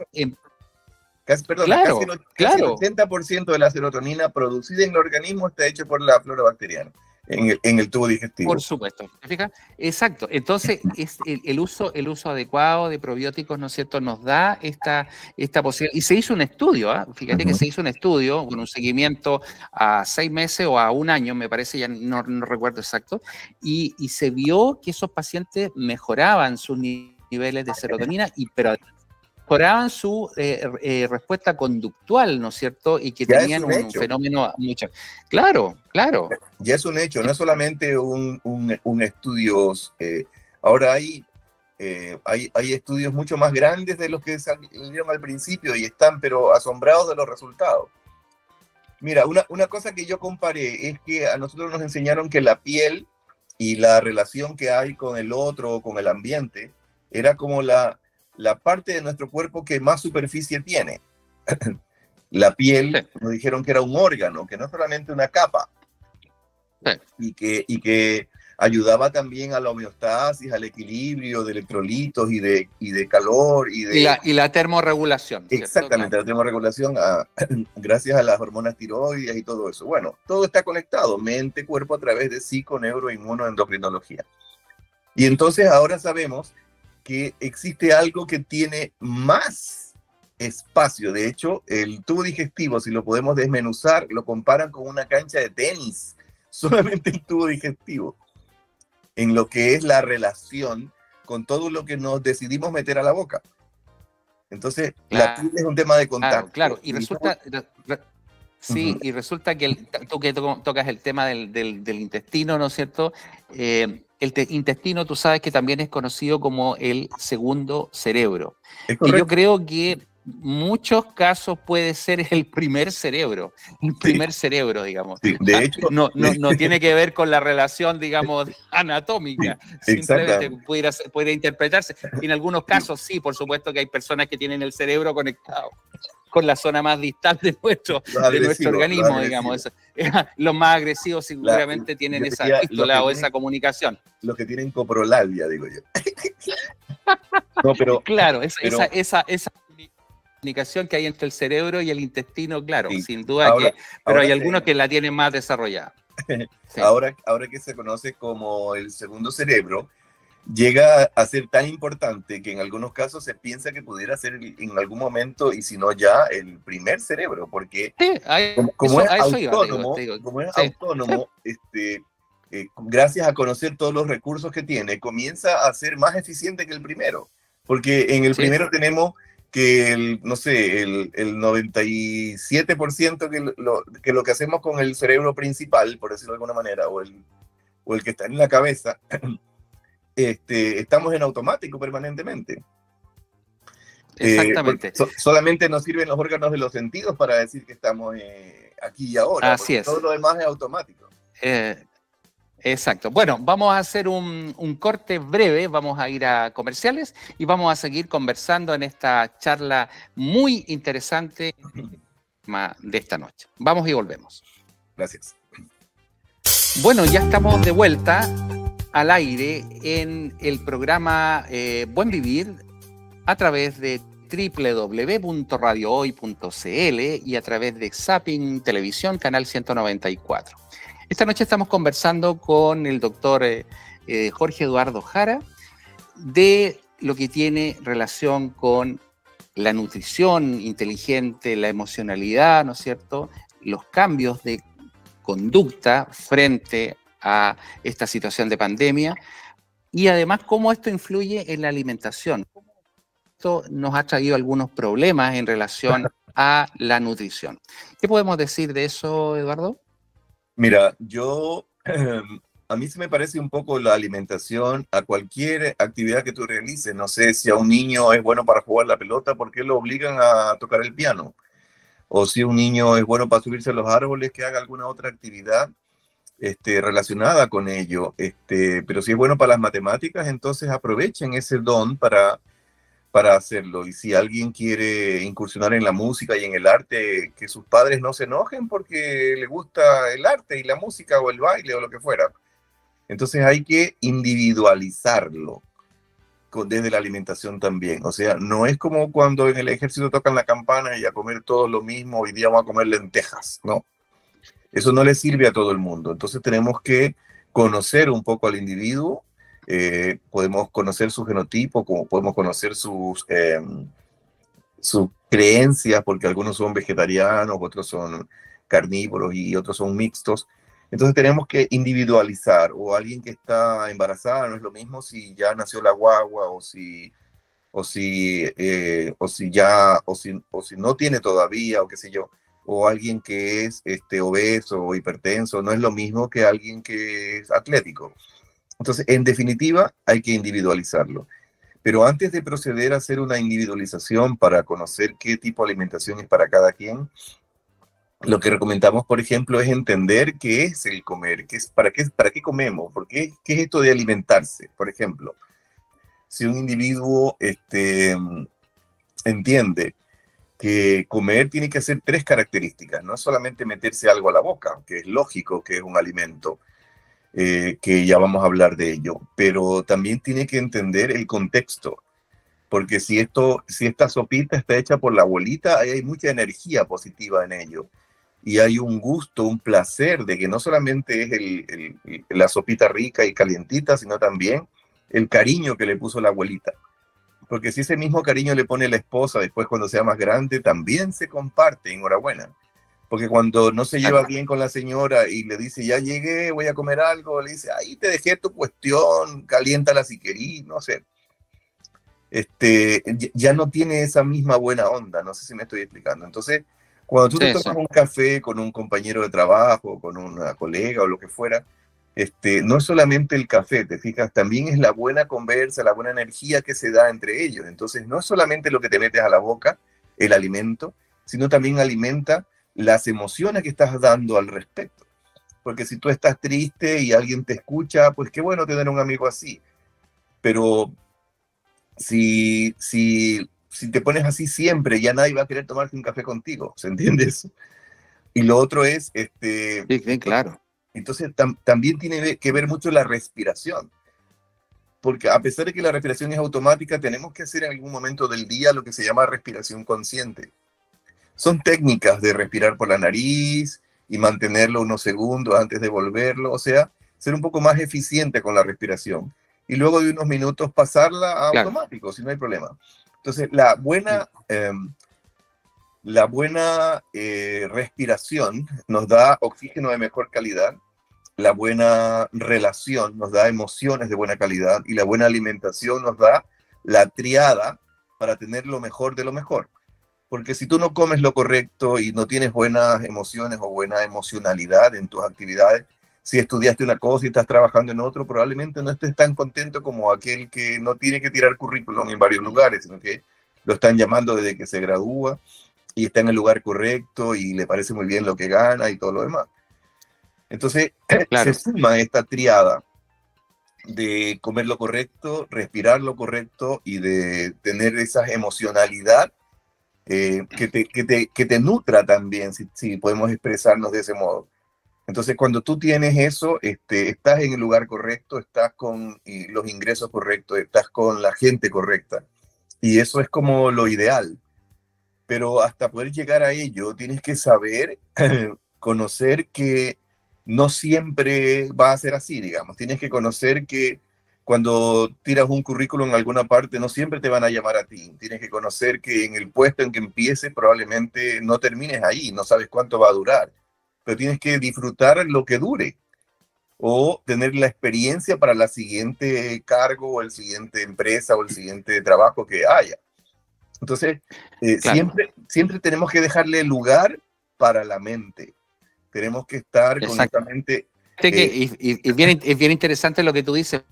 80%, perdona,
claro,
casi el
claro,
80% de la serotonina producida en el organismo está hecho por la flora bacteriana, en el tubo
por
digestivo.
supuesto, ¿te fijas? Exacto. Entonces, es el uso adecuado de probióticos, ¿no es cierto?, nos da esta posibilidad. Y se hizo un estudio, ¿ah? Fíjate que
Ujú.
se hizo un estudio con un seguimiento a 6 meses o a un año, me parece, ya no recuerdo exacto, y se vio que esos pacientes mejoraban sus niveles de serotonina, pero mejoraban su respuesta conductual, ¿no es cierto? Y que
Ya es
tenían
un
un
hecho.
fenómeno mucho. Claro, claro.
Ya es un hecho, no es solamente un estudio. Ahora hay estudios mucho más grandes de los que salieron al principio y están, pero asombrados de los resultados. Mira, una cosa que yo comparé es que a nosotros nos enseñaron que la piel y la relación que hay con el otro o con el ambiente era como la parte de nuestro cuerpo que más superficie tiene. La piel,
Sí,
nos dijeron que era un órgano, que no es solamente una capa.
sí.
Y que ayudaba también a la homeostasis, al equilibrio de electrolitos y de calor y de
Y la termorregulación, ¿cierto?
exactamente
Claro.
la termorregulación gracias a las hormonas tiroides y todo eso. Bueno, todo está conectado, mente, cuerpo a través de psiconeuroinmunoendocrinología. Y entonces ahora sabemos que existe algo que tiene más espacio. De hecho, el tubo digestivo, si lo podemos desmenuzar, lo comparan con una cancha de tenis, solamente el tubo digestivo, en lo que es la relación con todo lo que nos decidimos meter a la boca. Entonces, la piel es un tema de
Claro, claro.
contacto.
Y resulta,
Uh-huh.
sí, y resulta que tú que tocas el tema del intestino, ¿no es cierto? Intestino, tú sabes que también es conocido como el segundo cerebro,
Es
que yo
correcto.
creo que en muchos casos puede ser el
Sí,
primer cerebro, digamos.
sí. De hecho,
No tiene que ver con la relación, digamos,
sí,
anatómica, simplemente
exactamente.
pudiera interpretarse. Y en algunos
Sí,
casos sí, por supuesto que hay personas que tienen el cerebro conectado con la zona más distal de nuestro
los
organismo, digamos.
agresivos.
Los más agresivos
La,
seguramente tienen
yo
esa
diría
epístola o esa comunicación.
los que tienen coprolalia, digo yo. No,
Claro,
pero
esa comunicación que hay entre el cerebro y el intestino, claro,
sí.
sin duda
Ahora,
que, pero hay
ahora
algunos que la tienen más desarrollada. Sí,
ahora que se conoce como el segundo cerebro, llega a ser tan importante que en algunos casos se piensa que pudiera ser en algún momento, y si no ya, el primer cerebro, porque
Sí,
como es
a eso iba,
autónomo,
te digo.
como es
Sí, sí,
autónomo, gracias a conocer todos los recursos que tiene, comienza a ser más eficiente que el primero. Porque en el
sí,
primero tenemos que no sé, el 97% que lo que hacemos con el cerebro principal, por decirlo de alguna manera, o el que está en la cabeza, estamos en automático permanentemente.
exactamente.
Solamente nos sirven los órganos de los sentidos para decir que estamos aquí y ahora,
Así
porque todo
es.
lo demás es automático.
Eh, exacto. Bueno, vamos a hacer un corte breve, vamos a ir a comerciales y vamos a seguir conversando en esta charla muy interesante de esta noche. Vamos y volvemos.
Gracias.
Bueno, ya estamos de vuelta al aire en el programa Buen Vivir a través de www.radiohoy.cl y a través de Zapping Televisión, canal 194. Esta noche estamos conversando con el doctor Jorge Eduardo Jara de lo que tiene relación con la nutrición inteligente, la emocionalidad, ¿no es cierto?, los cambios de conducta frente a esta situación de pandemia y además cómo esto influye en la alimentación. Esto nos ha traído algunos problemas en relación a la nutrición. ¿Qué podemos decir de eso, Eduardo?
Mira, a mí se me parece un poco la alimentación a cualquier actividad que tú realices. No sé si a un niño es bueno para jugar la pelota, ¿por qué lo obligan a tocar el piano? O si un niño es bueno para subirse a los árboles, que haga alguna otra actividad relacionada con ello. Pero si es bueno para las matemáticas, entonces aprovechen ese don para hacerlo. Y si alguien quiere incursionar en la música y en el arte, que sus padres no se enojen porque le gusta el arte y la música o el baile o lo que fuera. Entonces hay que individualizarlo desde la alimentación también. O sea, no es como cuando en el ejército tocan la campana y a comer todo lo mismo, hoy día vamos a comer lentejas, ¿no? Eso no le sirve a todo el mundo. Entonces tenemos que conocer un poco al individuo. Podemos conocer su genotipo, como podemos conocer sus creencias, porque algunos son vegetarianos, otros son carnívoros y otros son mixtos. Entonces tenemos que individualizar, o alguien que está embarazada, no es lo mismo si ya nació la guagua o si no tiene todavía, o qué sé yo, o alguien que es obeso o hipertenso, no es lo mismo que alguien que es atlético. Entonces, en definitiva, hay que individualizarlo. Pero antes de proceder a hacer una individualización para conocer qué tipo de alimentación es para cada quien, lo que recomendamos, por ejemplo, es entender qué es el comer, para qué comemos, qué es esto de alimentarse. Por ejemplo, si un individuo entiende que comer tiene que hacer tres características, no es solamente meterse algo a la boca, que es lógico que es un alimento, que ya vamos a hablar de ello, pero también tiene que entender el contexto, porque si esta sopita está hecha por la abuelita, ahí hay mucha energía positiva en ello, y hay un gusto, un placer de que no solamente es la sopita rica y calientita, sino también el cariño que le puso la abuelita. Porque si ese mismo cariño le pone la esposa después cuando sea más grande, también se comparte, enhorabuena. Porque cuando no se lleva bien con la señora y le dice, ya llegué, voy a comer algo, le dice, ahí te dejé tu cuestión, caliéntala si querís, no sé. Ya no tiene esa misma buena onda, no sé si me estoy explicando. Entonces, cuando tú te tomas un café con un compañero de trabajo, con una colega o lo que fuera, no es solamente el café, te fijas, también es la buena conversa, la buena energía que se da entre ellos. Entonces, no es solamente lo que te metes a la boca, el alimento, sino también alimenta las emociones que estás dando al respecto. Porque si tú estás triste y alguien te escucha, pues qué bueno tener un amigo así. Pero si te pones así siempre, ya nadie va a querer tomarte un café contigo, ¿se entiende eso? Y lo otro es,
sí, claro.
Entonces también tiene que ver mucho la respiración, porque a pesar de que la respiración es automática, tenemos que hacer en algún momento del día lo que se llama respiración consciente. Son técnicas de respirar por la nariz y mantenerlo unos segundos antes de volverlo, o sea, ser un poco más eficiente con la respiración. y luego de unos minutos pasarla a
claro,
automático, si no hay problema. Entonces, la buena respiración nos da oxígeno de mejor calidad, la buena relación nos da emociones de buena calidad y la buena alimentación nos da la triada para tener lo mejor de lo mejor. Porque si tú no comes lo correcto y no tienes buenas emociones o buena emocionalidad en tus actividades, si estudiaste una cosa y estás trabajando en otro, probablemente no estés tan contento como aquel que no tiene que tirar currículum en varios lugares, sino que lo están llamando desde que se gradúa y está en el lugar correcto y le parece muy bien lo que gana y todo lo demás. Entonces, se
claro.
suma esta triada de comer lo correcto, respirar lo correcto y de tener esa emocionalidad que te nutra también, si podemos expresarnos de ese modo. Entonces, cuando tú tienes eso, estás en el lugar correcto, estás con los ingresos correctos, estás con la gente correcta. Y eso es como lo ideal. Pero hasta poder llegar a ello, tienes que saber, conocer que no siempre va a ser así, digamos. Tienes que conocer que cuando tiras un currículum en alguna parte, no siempre te van a llamar a ti. Tienes que conocer que en el puesto en que empieces probablemente no termines ahí, no sabes cuánto va a durar, pero tienes que disfrutar lo que dure o tener la experiencia para la siguiente cargo o el siguiente empresa o el siguiente trabajo que haya. Entonces,
Claro,
siempre tenemos que dejarle lugar para la mente. Tenemos que estar con esta
exacto.
mente.
Es bien interesante lo que tú dices,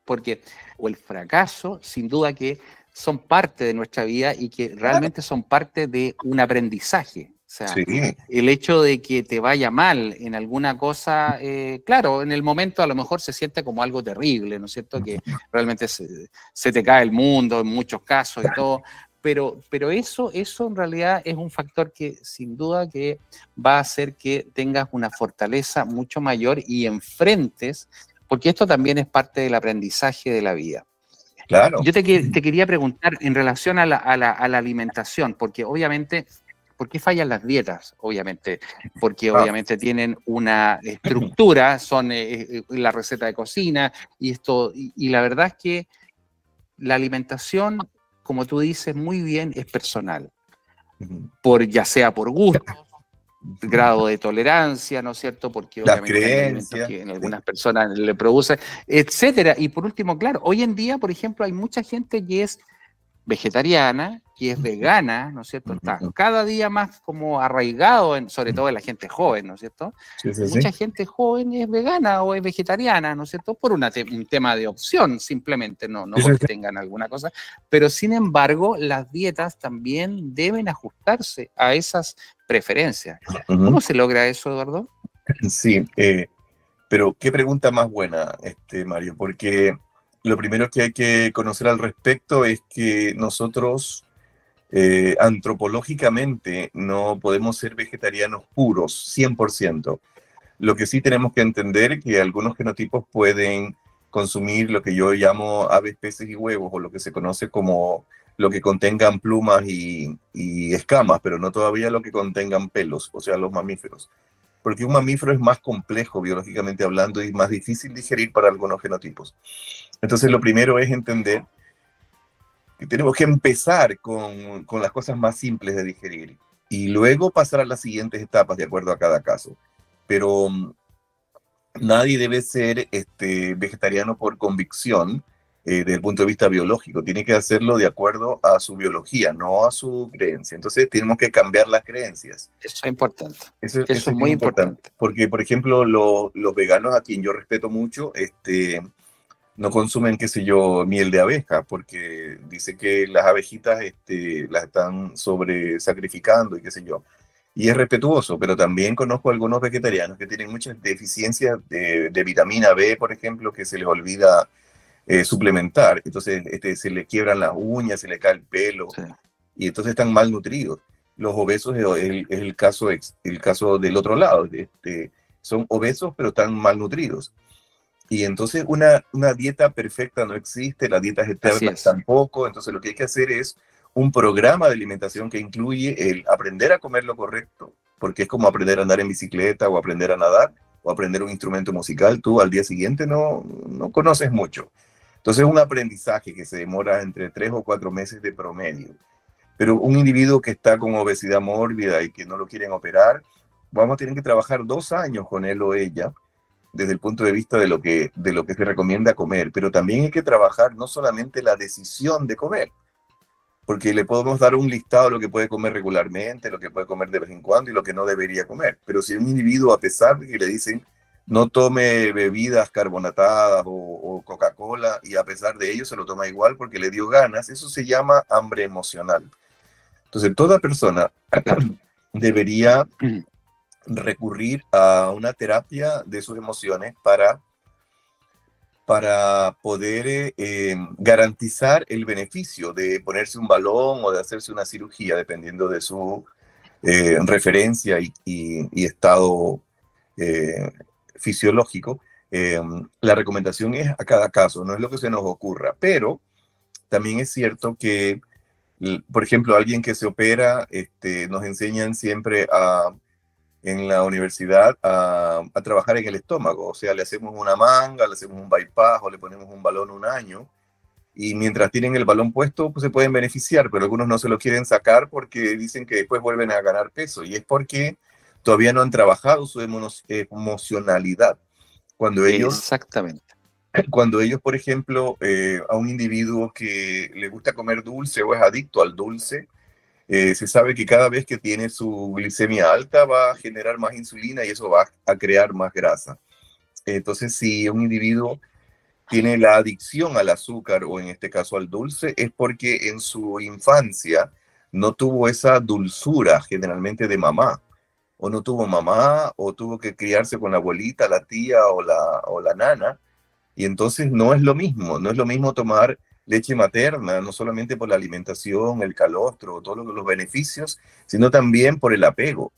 porque o el fracaso, sin duda que son parte de nuestra vida y que realmente son parte de un aprendizaje. O sea,
Sí,
el hecho de que te vaya mal en alguna cosa, claro, en el momento a lo mejor se siente como algo terrible, ¿no es cierto? Que realmente se te cae el mundo en muchos casos y todo, pero eso en realidad es un factor que sin duda que va a hacer que tengas una fortaleza mucho mayor y enfrentes, porque esto también es parte del aprendizaje de la vida.
claro.
Yo te quería preguntar en relación a la alimentación, porque obviamente, ¿por qué fallan las dietas? Obviamente, porque
Ah,
obviamente tienen una estructura, son la receta de cocina y esto, y la verdad es que la alimentación, como tú dices muy bien, es personal, ya sea por gusto, grado de tolerancia, ¿no es cierto? Porque
las
obviamente hay alimentos
creencias.
que en
Sí.
algunas personas le producen, etcétera. Y por último, claro, hoy en día, por ejemplo, hay mucha gente que es vegetariana, que es vegana, ¿no es cierto? Está cada día más como arraigado, sobre todo en la gente joven, ¿no es cierto?
Sí, sí, sí.
Mucha gente joven es vegana o es vegetariana, ¿no es cierto? Por un tema de opción, simplemente, no
Sí, sí,
porque
sí.
tengan alguna cosa. Pero sin embargo, las dietas también deben ajustarse a esas preferencias.
Ujú.
¿Cómo se logra eso, Eduardo?
Sí, pero qué pregunta más buena, Mario, porque lo primero que hay que conocer al respecto es que nosotros antropológicamente no podemos ser vegetarianos puros, 100%. Lo que sí tenemos que entender es que algunos genotipos pueden consumir lo que yo llamo aves, peces y huevos, o lo que se conoce como lo que contengan plumas y escamas, pero no todavía lo que contengan pelos, o sea, los mamíferos. Porque un mamífero es más complejo biológicamente hablando y más difícil de digerir para algunos genotipos. Entonces, lo primero es entender que tenemos que empezar con las cosas más simples de digerir y luego pasar a las siguientes etapas de acuerdo a cada caso. Pero nadie debe ser vegetariano por convicción desde el punto de vista biológico. Tiene que hacerlo de acuerdo a su biología, no a su creencia. Entonces tenemos que cambiar las creencias.
Eso es importante.
Eso
Eso es
es bien
muy
importante.
importante.
Porque, por ejemplo, los veganos, a quien yo respeto mucho, no consumen, qué sé yo, miel de abeja, porque dice que las abejitas las están sobre sacrificando y qué sé yo. Y es respetuoso, pero también conozco algunos vegetarianos que tienen muchas deficiencias de vitamina B, por ejemplo, que se les olvida suplementar. Entonces se les quiebran las uñas, se les cae el pelo,
Sí.
y entonces están malnutridos. Los obesos es el caso del otro lado. Son obesos, pero están malnutridos. Y entonces una dieta perfecta no existe, las dietas
Así
eternas
es.
tampoco. Entonces lo que hay que hacer es un programa de alimentación que incluye el aprender a comer lo correcto, porque es como aprender a andar en bicicleta o aprender a nadar o aprender un instrumento musical, tú al día siguiente no conoces mucho. Entonces es un aprendizaje que se demora entre 3 o 4 meses de promedio. Pero un individuo que está con obesidad mórbida y que no lo quieren operar, vamos a tener que trabajar 2 años con él o ella desde el punto de vista de lo que se recomienda comer. Pero también hay que trabajar no solamente la decisión de comer, porque le podemos dar un listado de lo que puede comer regularmente, lo que puede comer de vez en cuando y lo que no debería comer. Pero si un individuo, a pesar de que le dicen no tome bebidas carbonatadas o Coca-Cola, y a pesar de ello se lo toma igual porque le dio ganas, eso se llama hambre emocional. Entonces, toda persona debería recurrir a una terapia de sus emociones para poder garantizar el beneficio de ponerse un balón o de hacerse una cirugía, dependiendo de su referencia y estado fisiológico. La recomendación es a cada caso, no es lo que se nos ocurra, pero también es cierto que, por ejemplo, alguien que se opera, nos enseñan siempre en la universidad a trabajar en el estómago, o sea, le hacemos una manga, le hacemos un bypass o le ponemos un balón 1 año, y mientras tienen el balón puesto, pues se pueden beneficiar, pero algunos no se lo quieren sacar porque dicen que después vuelven a ganar peso, y es porque todavía no han trabajado su emocionalidad.
Exactamente.
Cuando ellos, por ejemplo, a un individuo que le gusta comer dulce o es adicto al dulce, se sabe que cada vez que tiene su glicemia alta va a generar más insulina y eso va a crear más grasa. Entonces, si un individuo tiene la adicción al azúcar o en este caso al dulce, es porque en su infancia no tuvo esa dulzura generalmente de mamá, o no tuvo mamá, o tuvo que criarse con la abuelita, la tía o la nana, y entonces no es lo mismo, no es lo mismo tomar leche materna, no solamente por la alimentación, el calostro, todos los beneficios, sino también por el apego.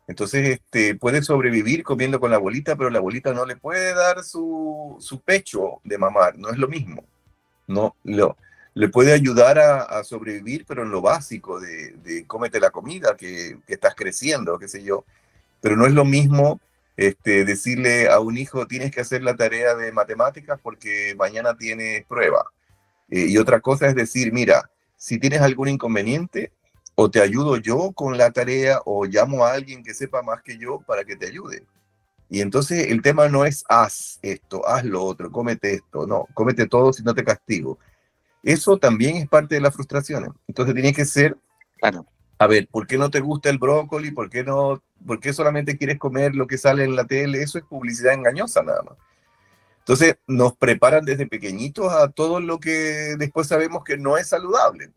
Entonces, puede sobrevivir comiendo con la abuelita, pero la abuelita no le puede dar su pecho de mamar, no es lo mismo. No, le puede ayudar a sobrevivir, pero en lo básico de cómete la comida, que estás creciendo, qué sé yo. Pero no es lo mismo decirle a un hijo, tienes que hacer la tarea de matemáticas porque mañana tienes prueba. Y otra cosa es decir, mira, si tienes algún inconveniente, o te ayudo yo con la tarea, o llamo a alguien que sepa más que yo para que te ayude. Y entonces el tema no es haz esto, haz lo otro, cómete esto, no, cómete todo si no te castigo. Eso también es parte de las frustraciones. Entonces tiene que ser,
Claro.
a ver, ¿por qué no te gusta el brócoli? ¿Por qué solamente quieres comer lo que sale en la tele? Eso es publicidad engañosa nada más. Entonces nos preparan desde pequeñitos a todo lo que después sabemos que no es saludable.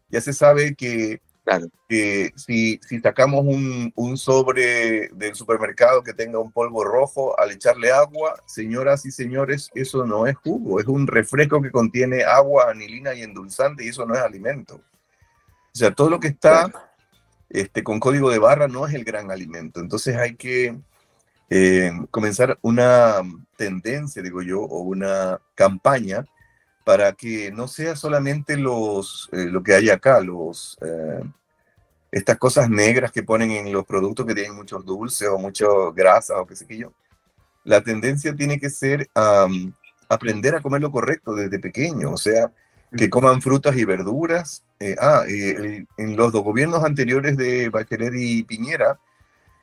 Ya se sabe que
Claro.
si sacamos un sobre del supermercado que tenga un polvo rojo, al echarle agua, señoras y señores, eso no es jugo, es un refresco que contiene agua, anilina y endulzante, y eso no es alimento. O sea, todo lo que está con código de barra no es el gran alimento. Entonces hay que comenzar una tendencia, digo yo, o una campaña para que no sea solamente lo que hay acá, estas cosas negras que ponen en los productos que tienen muchos dulces o muchas grasas o qué sé qué yo. La tendencia tiene que ser aprender a comer lo correcto desde pequeño, o sea, que coman frutas y verduras. En los 2 gobiernos anteriores de Bachelet y Piñera,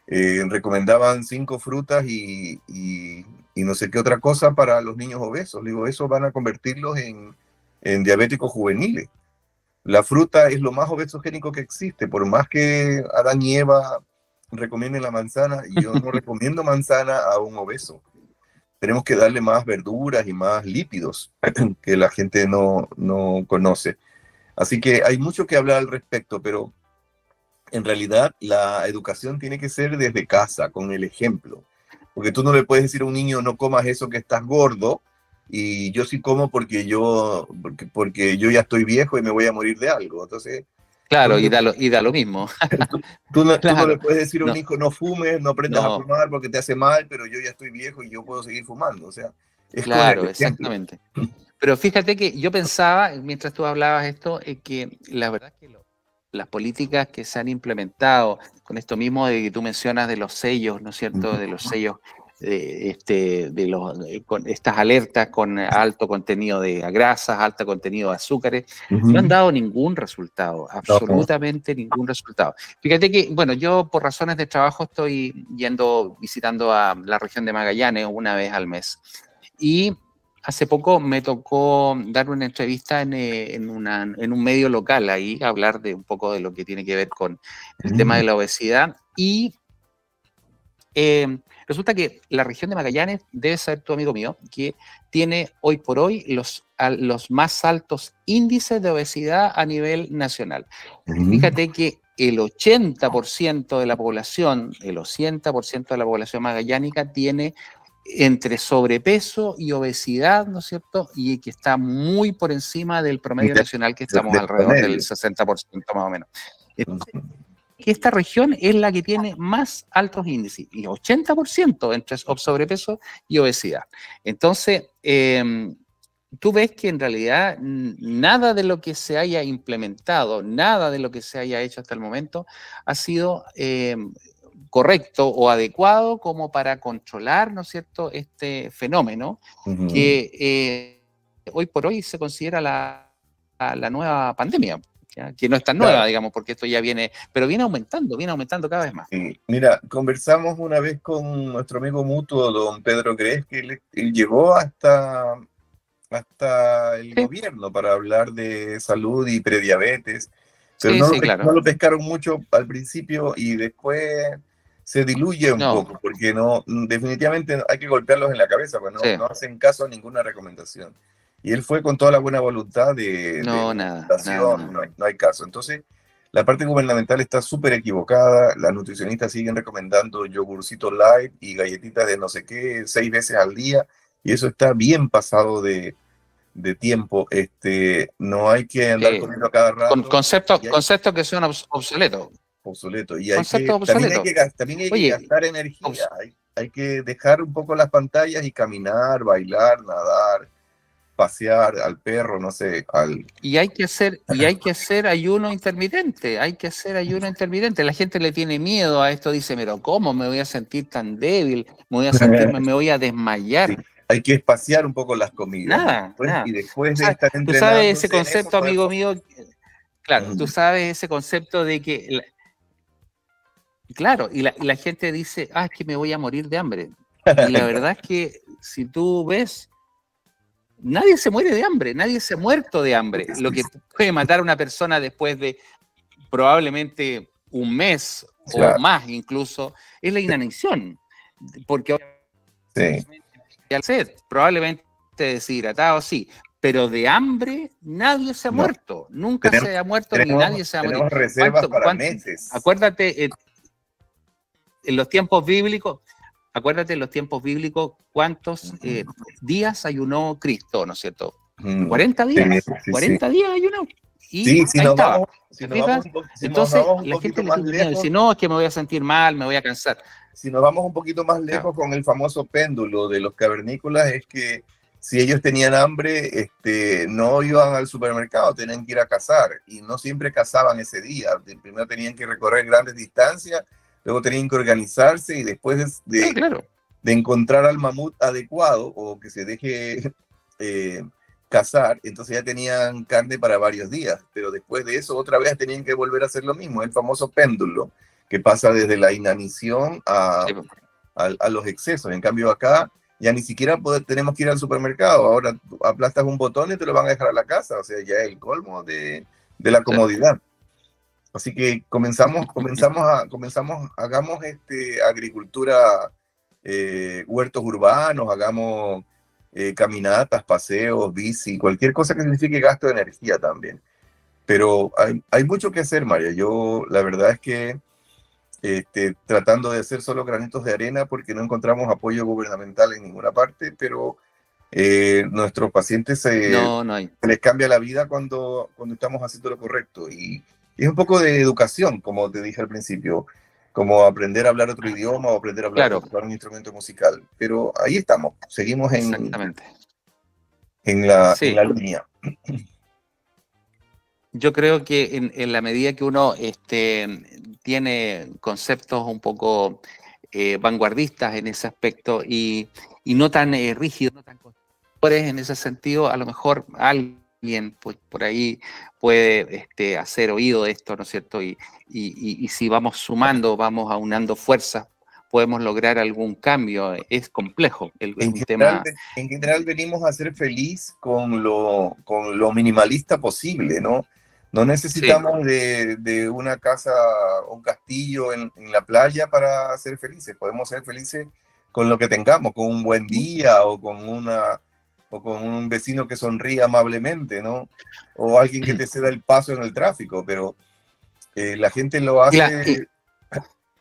recomendaban 5 frutas y no sé qué otra cosa para los niños obesos. Digo, eso van a convertirlos en diabéticos juveniles. La fruta es lo más obesogénico que existe, por más que Adán y Eva recomienden la manzana, yo no recomiendo manzana a un obeso. Tenemos que darle más verduras y más lípidos que la gente no conoce. Así que hay mucho que hablar al respecto, pero en realidad la educación tiene que ser desde casa, con el ejemplo. Porque tú no le puedes decir a un niño, no comas eso que estás gordo, y yo sí como porque yo ya estoy viejo y me voy a morir de algo. Entonces, tú
Claro,
no,
y da lo mismo.
tú no le
Claro.
puedes decir a un
No,
hijo, no fumes, no aprendas a
no,
fumar porque te hace mal, pero yo ya estoy viejo y yo puedo seguir fumando. O sea, es con el
claro,
ejemplo.
exactamente. Pero fíjate que yo pensaba, mientras tú hablabas esto, que la verdad es que las políticas que se han implementado con esto mismo de que tú mencionas de los sellos, ¿no es cierto? De los sellos con estas alertas con alto contenido de grasas, alto contenido de azúcares,
Ujú.
no han dado ningún resultado,
No.
absolutamente ningún resultado. Fíjate que, bueno, yo por razones de trabajo estoy visitando a la región de Magallanes una vez al mes. Y hace poco me tocó dar una entrevista en un medio local ahí, hablar de un poco de lo que tiene que ver con el tema de la obesidad. Y resulta que la región de Magallanes, debe ser tu amigo mío, que tiene hoy por hoy los más altos índices de obesidad a nivel nacional. Fíjate que el 80% de la población, magallánica tiene entre sobrepeso y obesidad, ¿no es cierto? Y que está muy por encima del promedio nacional, que estamos alrededor del 60% más o menos. Entonces, esta región es la que tiene más altos índices, y 80% entre sobrepeso y obesidad. Entonces, tú ves que en realidad nada de lo que se haya implementado, nada de lo que se haya hecho hasta el momento ha sido correcto o adecuado como para controlar, ¿no es cierto?, este fenómeno que hoy por hoy se considera la nueva pandemia. ¿Ya? Que no es tan nueva, digamos, porque esto ya viene, pero viene aumentando cada vez más.
Sí. Mira, conversamos una vez con nuestro amigo mutuo, don Pedro Grez, que él llegó hasta el gobierno para hablar de salud y prediabetes, pero no lo pescaron mucho al principio y después se diluye un poco, porque definitivamente hay que golpearlos en la cabeza, pues no hacen caso a ninguna recomendación. Y él fue con toda la buena voluntad
nada.
No hay caso. Entonces, la parte gubernamental está súper equivocada, las nutricionistas siguen recomendando yogurcito light y galletitas de no sé qué 6 veces al día, y eso está bien pasado de tiempo. No hay que andar comiendo a cada rato.
Conceptos que son obsoletos.
Y también hay que gastar energía, hay que dejar un poco las pantallas y caminar, bailar, nadar, pasear al perro, no sé,
Y hay que hacer ayuno intermitente, La gente le tiene miedo a esto, dice, pero ¿cómo me voy a sentir tan débil? Me voy a desmayar.
Sí, hay que espaciar un poco las comidas.
Nada.
Y después de estar entrenando.
Tú sabes ese concepto, amigo mío, claro, tú sabes ese concepto de que, claro, y la gente dice, es que me voy a morir de hambre. Y la verdad es que si tú ves, nadie se muere de hambre, nadie se ha muerto de hambre. Lo que puede matar a una persona después de probablemente un mes o más incluso es la inanición. Porque al ser probablemente deshidratado, sí, pero de hambre nadie se ha muerto. Nunca se ha muerto ni nadie se ha muerto.
Tenemos reservas para meses.
Acuérdate, en los tiempos bíblicos, cuántos días ayunó Cristo, ¿no es cierto? 40 días. 40 días ayunó. Y
si nos vamos
entonces la gente le tiene miedo, dice, no, es que me voy a sentir mal, me voy a cansar.
Si nos vamos un poquito más lejos con el famoso péndulo de los cavernícolas, es que si ellos tenían hambre, no iban al supermercado, tenían que ir a cazar, y no siempre cazaban ese día. Primero tenían que recorrer grandes distancias, luego tenían que organizarse, y después de encontrar al mamut adecuado o que se deje cazar, entonces ya tenían carne para varios días, pero después de eso otra vez tenían que volver a hacer lo mismo, el famoso péndulo, que pasa desde la inanición a los excesos. En cambio acá ya ni siquiera tenemos que ir al supermercado, ahora aplastas un botón y te lo van a dejar a la casa, o sea, ya es el colmo de la comodidad. Así que hagamos agricultura, huertos urbanos, hagamos caminatas, paseos, bici, cualquier cosa que signifique gasto de energía también. Pero hay mucho que hacer, María. Yo la verdad es que tratando de hacer solo granitos de arena porque no encontramos apoyo gubernamental en ninguna parte, pero nuestros pacientes
no hay.
se les cambia la vida cuando estamos haciendo lo correcto. Y es un poco de educación, como te dije al principio, como aprender a hablar otro idioma o aprender a tocar un instrumento musical. Pero ahí estamos, seguimos en la línea.
Yo creo que en la medida que uno tiene conceptos un poco vanguardistas en ese aspecto y no tan rígidos, no tan conservadores en ese sentido. A lo mejor alguien pues, por ahí puede hacer oído de esto, ¿no es cierto? Y si vamos sumando, vamos aunando fuerzas, podemos lograr algún cambio. Es complejo el tema.
En general venimos a ser feliz con lo minimalista posible, ¿no? No necesitamos de una casa o un castillo en la playa para ser felices. Podemos ser felices con lo que tengamos, con un buen día o con un vecino que sonríe amablemente, ¿no? O alguien que te ceda el paso en el tráfico, pero la gente lo hace...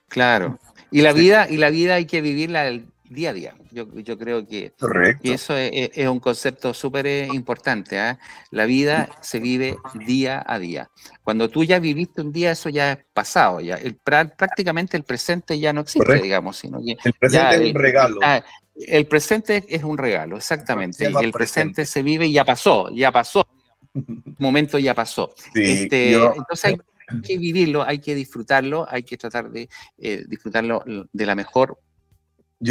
Claro. Y la vida hay que vivirla el día a día. Yo creo que eso es un concepto súper importante, ¿eh? La vida se vive día a día. Cuando tú ya viviste un día, eso ya es pasado. Ya. Prácticamente el presente ya no existe, digamos. Sino que
el presente es un regalo.
El presente es un regalo, exactamente. Y el presente se vive y ya pasó. El momento ya pasó.
Sí,
entonces hay que vivirlo, hay que disfrutarlo, hay que tratar de disfrutarlo de la mejor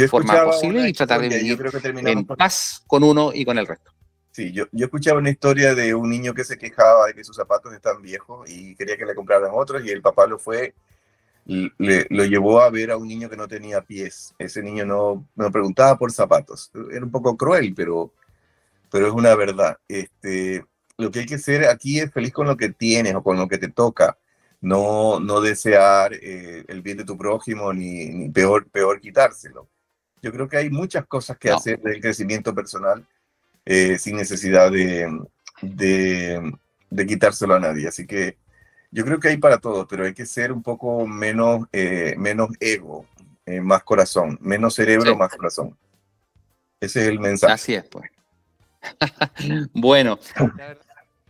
forma posible y tratar de vivir en paz con uno y con el resto.
Sí, yo escuchaba una historia de un niño que se quejaba de que sus zapatos están viejos y quería que le compraran otros, y el papá lo llevó a ver a un niño que no tenía pies. Ese niño no preguntaba por zapatos. Era un poco cruel, pero es una verdad. Lo que hay que hacer aquí es feliz con lo que tienes o con lo que te toca. No desear el bien de tu prójimo, ni peor quitárselo. Yo creo que hay muchas cosas que hacer del crecimiento personal sin necesidad de quitárselo a nadie. Así que yo creo que hay para todos, pero hay que ser un poco menos ego, más corazón, menos cerebro, más corazón. Ese es el mensaje.
Así es, pues. Bueno,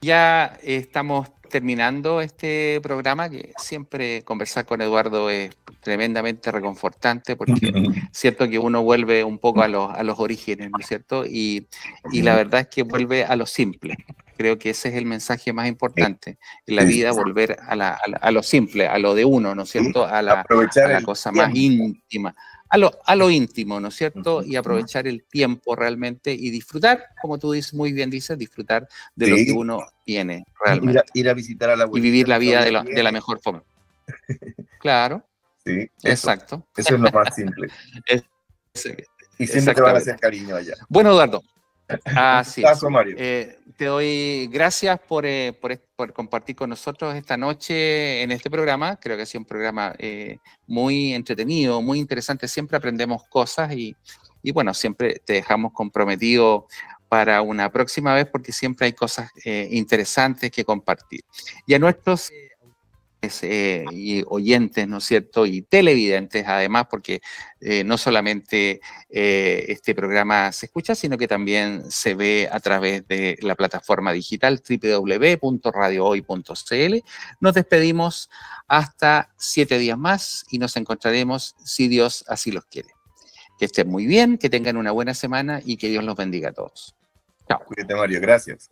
ya estamos terminando este programa, que siempre conversar con Eduardo es tremendamente reconfortante, porque es cierto que uno vuelve un poco a los orígenes, ¿no es cierto? Y la verdad es que vuelve a lo simple. Creo que ese es el mensaje más importante en la vida, volver a lo simple, a lo de uno, ¿no es cierto? A la cosa más íntima. A lo íntimo, ¿no es cierto? Y aprovechar el tiempo realmente y disfrutar, como tú dices, muy bien dices, disfrutar de lo que uno tiene realmente.
Ir a visitar a la abuelita.
Y vivir la vida de la mejor forma. Claro.
Sí,
exacto.
Eso es lo más simple. Y siempre te van a hacer cariño allá.
Bueno, Eduardo. Así es.
Mario.
Te doy gracias por compartir con nosotros esta noche en este programa. Creo que ha sido un programa muy entretenido, muy interesante. Siempre aprendemos cosas y bueno, siempre te dejamos comprometido para una próxima vez, porque siempre hay cosas interesantes que compartir. Y a nuestros y oyentes, ¿no es cierto? Y televidentes, además, porque no solamente este programa se escucha, sino que también se ve a través de la plataforma digital www.radiohoy.cl. Nos despedimos hasta 7 días más y nos encontraremos, si Dios así los quiere. Que estén muy bien, que tengan una buena semana y que Dios los bendiga a todos. Chao.
Cuídate, Mario. Gracias.